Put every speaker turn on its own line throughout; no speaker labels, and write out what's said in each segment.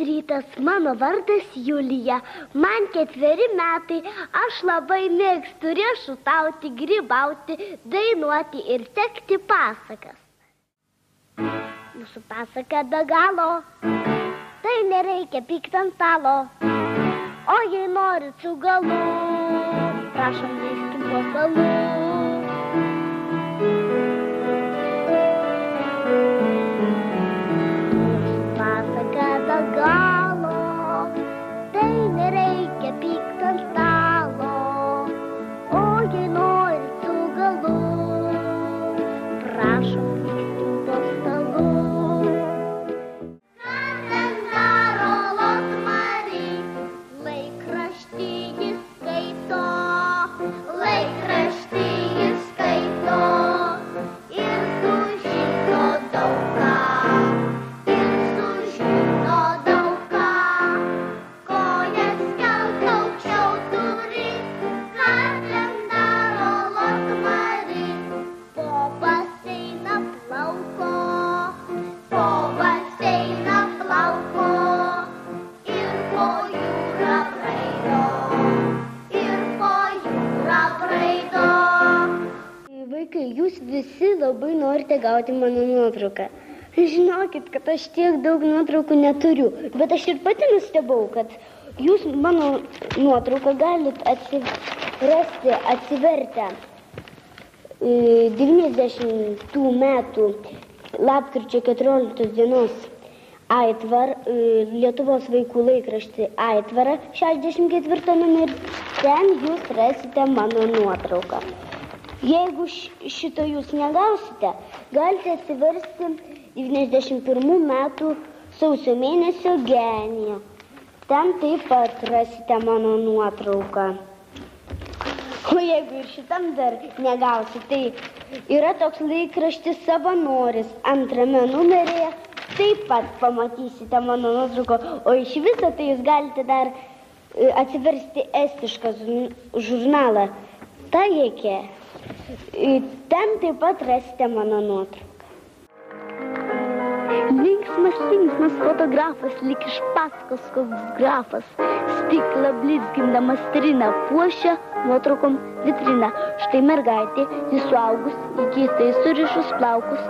rytas, mano vardas Julija, man 4 metai, aš labai mėgstu riešutauti, grybauti, dainuoti ir sekti pasakas. Mūsų pasaka be galo, tai nereikia pykt ant stalo, o jei norit su galu, prašom leiskim po stalu. Galo, tai nereikia pykt ant stalo, o jei norit su galu, prašom likti po stalu. Ką ten daro Lokmari, laikraštį jis skaito, laikraštį jis skaito ir sužino daug ką. Jūs visi labai norite gauti mano nuotrauką. Žinokit, kad aš tiek daug nuotraukų neturiu, bet aš ir pati nustebau, kad jūs mano nuotrauką galit rasti atsivertę 90 metų lapkričio 14 dienos Lietuvos vaikų laikraštį Aitvarą 64 numerį. Ten jūs rasite mano nuotrauką. Jeigu šito jūs negausite, galite atsiversti 91 metų sausio mėnesio Geniją. Ten taip pat rasite mano nuotrauką. O jeigu ir šitam dar negausite, tai yra toks laikraštis Savanoris 2 numeryje. Taip pat pamatysite mano nuotrauką, o iš viso tai jūs galite dar atsiversti estišką žurnalą Tajekė. Ten taip pat rasite mano nuotrauką. Linksmas fotografas, lyg iš pasakos koks grafas, stiklą blizgindamas trina, puošia nuotraukom vitrina. Štai mergaitė, jis suaugus, įkeistai surišus plaukus,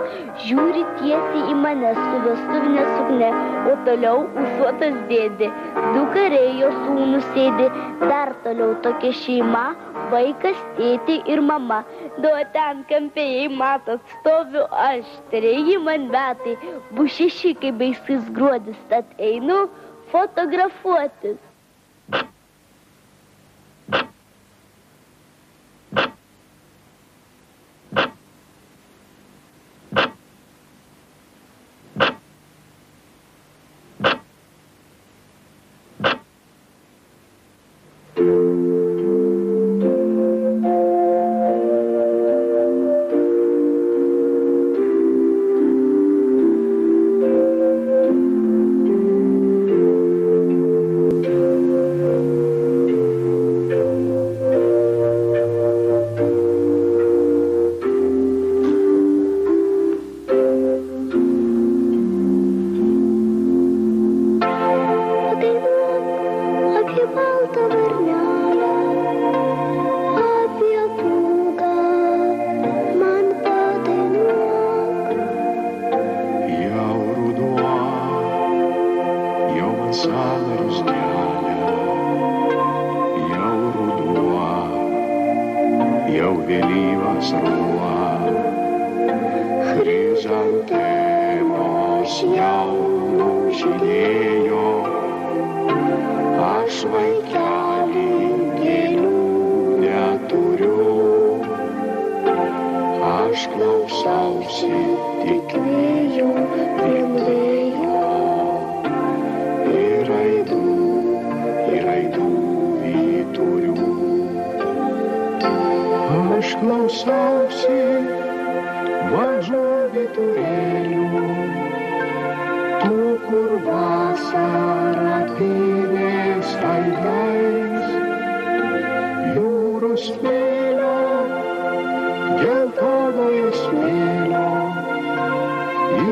žiūri tiesiai į mane su vestuvinė sukne, o toliau ūsuotas dėdė. 2 kariai jo sūnus sėdi, dar toliau tokia šeima, vaikas, tėtė ir mama. Do ten kampėjai matot, stoviu aš, 3 man metai, bus 6 kaip baisus gruodis, tad einu fotografuotis.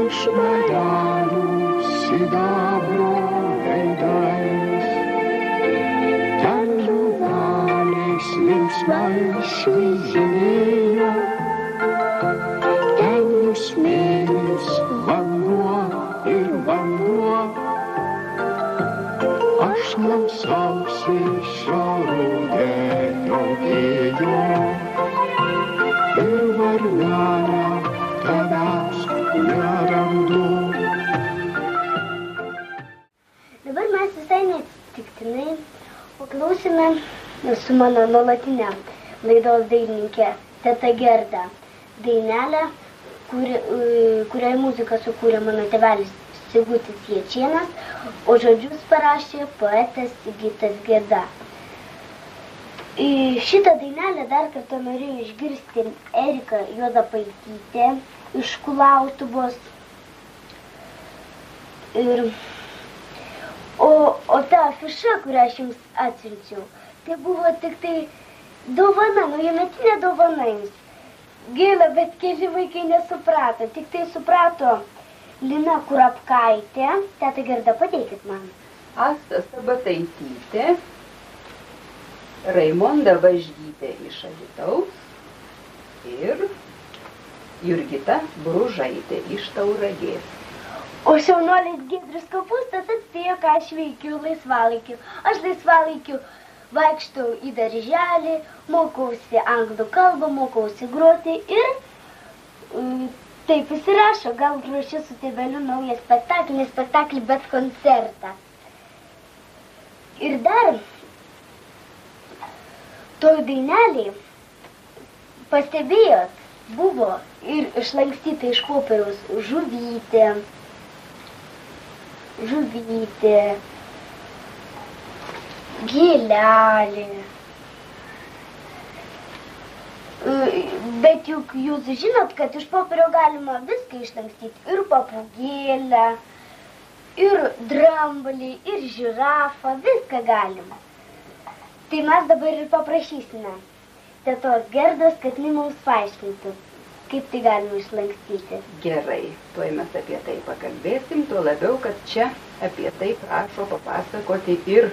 Iš medelių sidabro išvažinėjo, ten nušmėlis vanduo ir vanduo. Aš klausausi šio rudenio vėjo ir varnelę tavęs nerandu.
Dabar mes visai neatsitiktinai paklausėme su mano nuolatinė laidos dainininkė teta Gerda dainelę, kuriai muziką sukūrė mano tėvelis Sigutis Ječėnas, o žodžius parašė poetas Sigitas Geda. Šitą dainelę dar kartą norėjau išgirsti Erika Juozapaitytė iš Kulautuvos. O ta afiša, kurią aš jums atsiunčiau, tai buvo tik tai dovana, naujametinė dovana jums. Gaila, bet keli vaikai nesuprato, tik tai suprato Lina Kurapkaitė. Teta Gerda, pateikit man.
Asta Sabataitytė, Raimonda Važgytė iš Alytaus ir Jurgita Bružaitė iš Tauragės.
O šaunuolis Giedrius Kopustas atspėjo, ką aš veikiu laisvalaikiu. Aš laisvalaikiu vaikštau į darželį, mokausi anglų kalbą, mokausi groti ir taip įsirašo, gal ruošiu su tėveliu naują spektaklį, bet koncertą. Ir dar toj dainelėj, pastebėjot, buvo ir išlankstyta iš popieriaus žuvytė, gėlelė. Bet juk jūs žinot, kad iš popierio galima viską išlankstyti. Ir papūgėlę, ir dramblį, ir žirafą, viską galima. Tai mes dabar ir paprašysime tetos Gerdos, kad jinai mums paaiškintų, kaip tai galima išlankstyti.
Gerai, tuoj mes apie tai pakalbėsim, tuo labiau, kad čia apie tai prašo papasakoti ir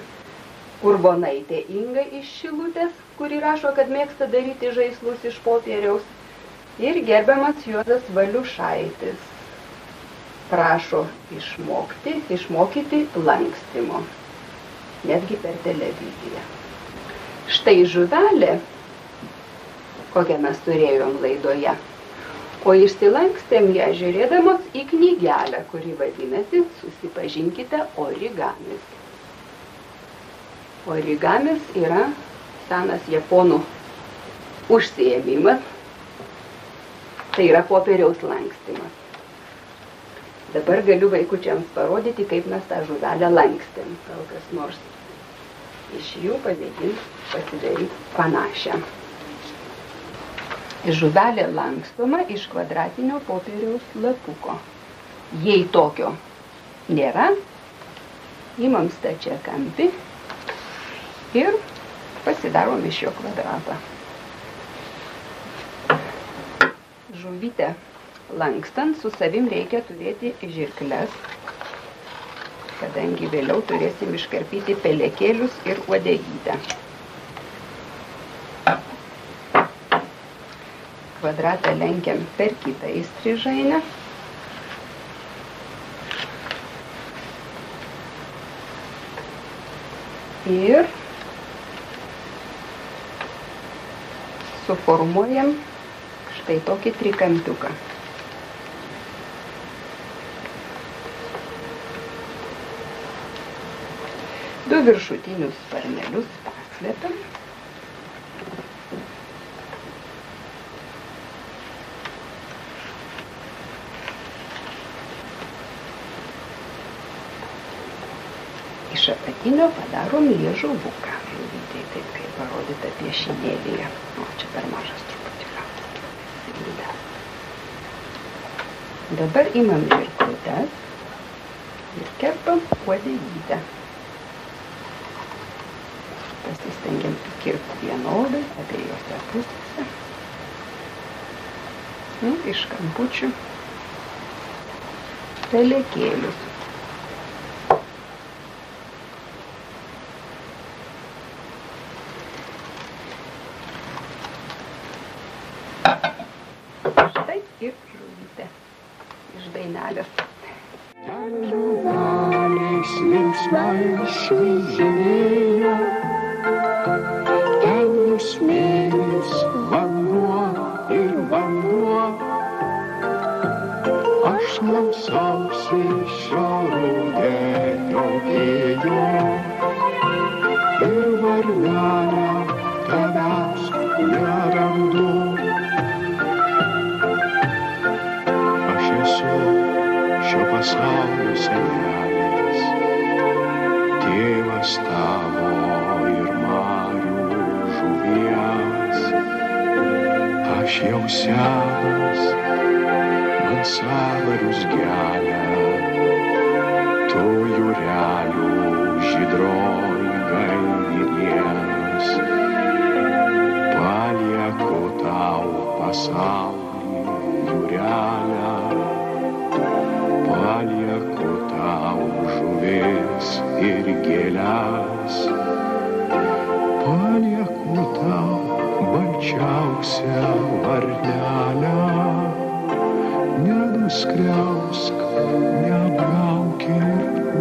Urbonaitė Inga iš Šilutės, kuri rašo, kad mėgsta daryti žaislus iš popieriaus. Ir gerbiamas Juozas Valiušaitis prašo išmokyti lankstymo, netgi per televiziją. Štai žuvelė, kokią mes turėjom laidoje, o išsilankstėm ją žiūrėdamos į knygelę, kuri vadinasi Susipažinkite origamis. Origamis yra senas japonų užsiėmimas, tai yra popieriaus lankstymas. Dabar galiu vaikučiams parodyti, kaip mes tą žuvelę lankstėm. Gal kas nors iš jų pamėgins pasidaryti panašią. Žuvelė lankstoma iš kvadratinio popieriaus lapuko. Jei tokio nėra, imam stačiakampį ir pasidarom iš jo kvadratą. Žuvytę lankstant su savim reikia turėti žirkles, kadangi vėliau turėsim iškarpyti pelekėlius ir uodegytę. Kvadratą lenkiam per kitą įstrižainę. Ir suformuojam štai tokį trikampiuką. Du viršutinius sparnelius paslepiam. Iš apatinio padarom liežuvuką. Žuvytei taip, kaip parodyta piešinėlyje. O, čia per mažas truputį gautas. Dabar imam žirklutes ir kerpam uodegytę. Pasistengiam kirpti vienodai abiejose pusėse. Iš kampučių pelekėlius. dainelės.
Žuvelės linksmai švižinėjo, ten nusmėlis vanduo ir vanduo. Aš klausausi šio rudenio vėjo ir varnelę tavęs nerandu. Aš esu šio pasaulio senelis, tėvas tavo ir marių žuvies. Aš jau senas, man sąnarius gelia, tu jūrelių žydroj gaivinies. Palieku tau pasaulį jūrelę, palieku tau žuvis ir gėles, palieku tau balčiausią varnelę. Nenuskriausk, neapgauk ir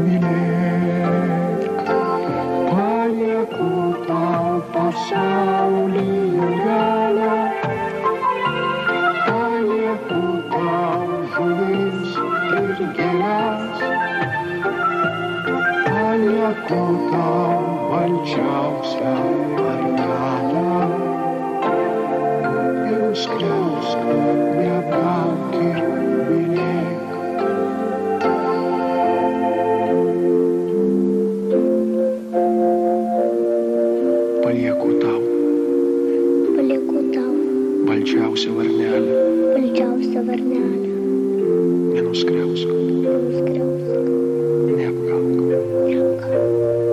mylėk, palieku tau pasaulį jūrelę, palieku tau žuvis ir gėles, palieku tau balčiausią varnelę. Nenuskriausk, neapgauk ir mylėk. Palieku tau balčiausią varnelę. Nenuskriausk, neapgauk ir mylėk.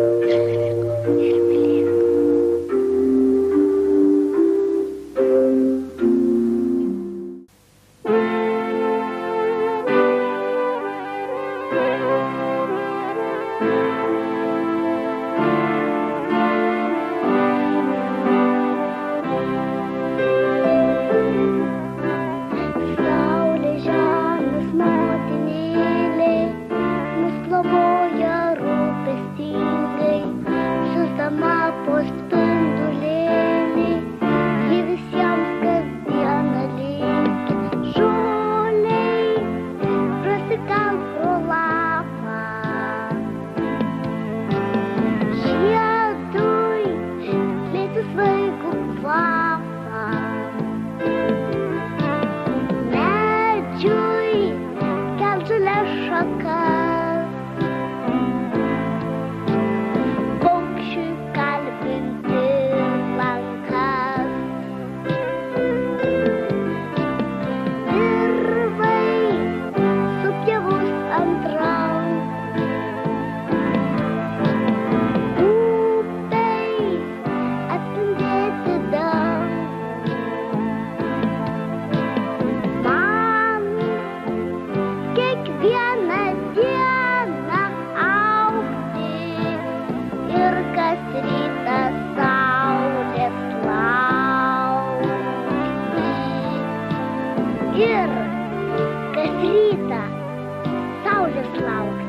Saulė, žemės motinėlė, mus globoja rūpestingai, siųsdama po spindulėlį, ji visiems kasdieną linki. Žolei prasikalt pro lapą, žiedui skleisti svaigų kvapą, medžiui kelt žalias šakas, paukščiui kalbinti lankas. Dirvai supjavus ant rankų, upei atspindėti dangų. Man kiekvieną dieną augti ir kas rytą saulės laukti. Ir kas rytą saulės laukti.